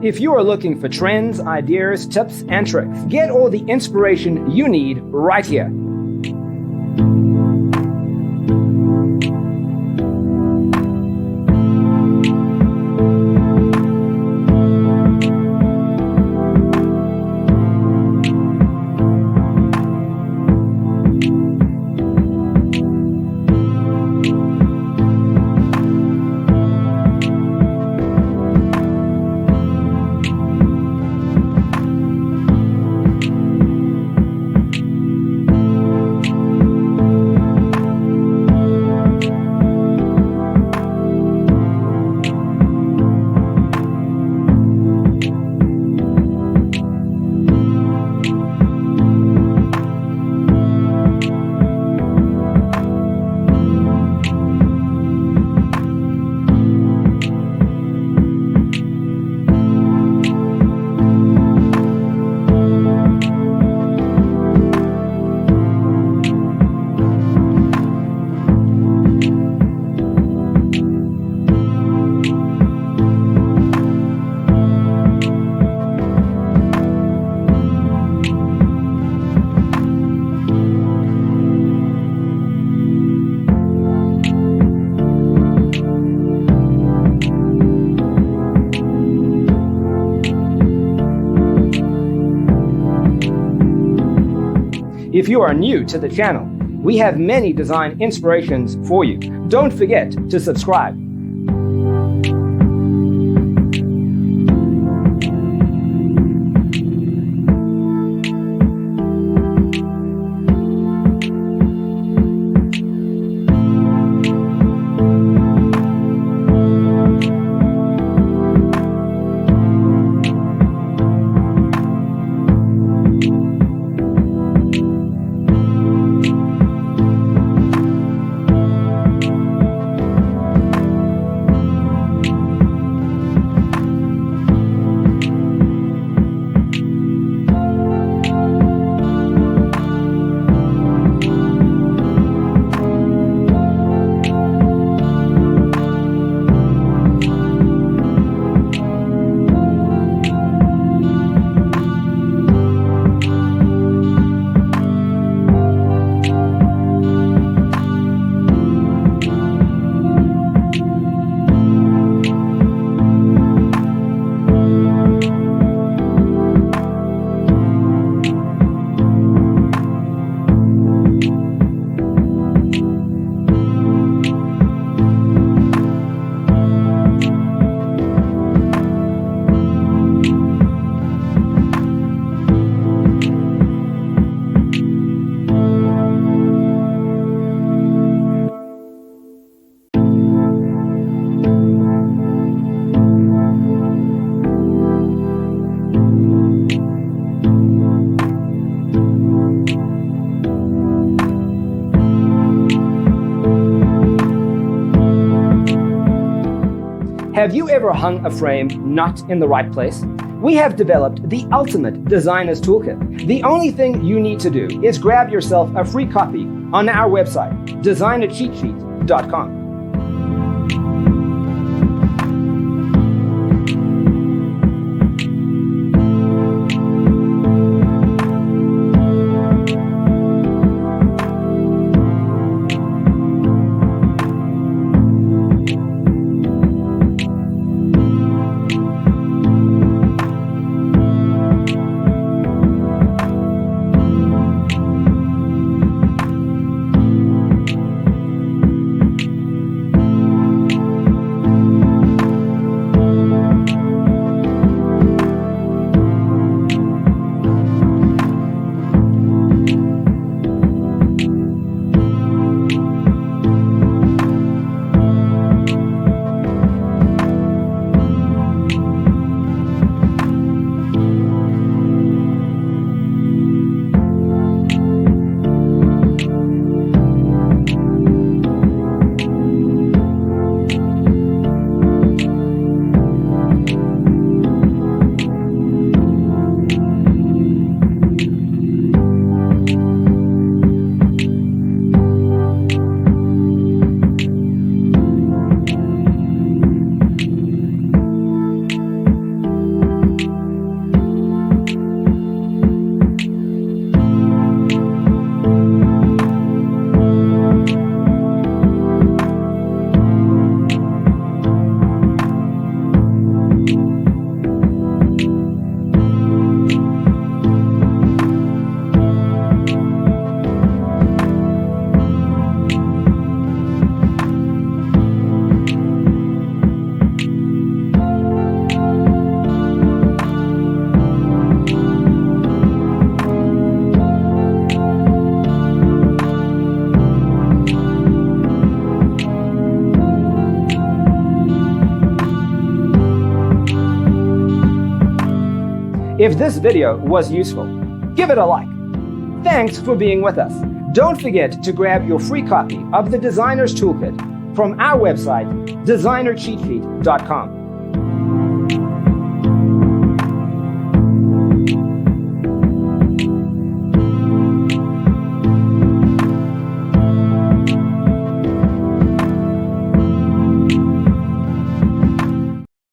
If you are looking for trends, ideas, tips, and tricks, get all the inspiration you need right here. If you are new to the channel, we have many design inspirations for you. Don't forget to subscribe. Have you ever hung a frame not in the right place? We have developed the ultimate designer's toolkit. The only thing you need to do is grab yourself a free copy on our website, designercheatsheet.com. If this video was useful, give it a like. Thanks for being with us. Don't forget to grab your free copy of the Designer's Toolkit from our website, designercheatsheet.com.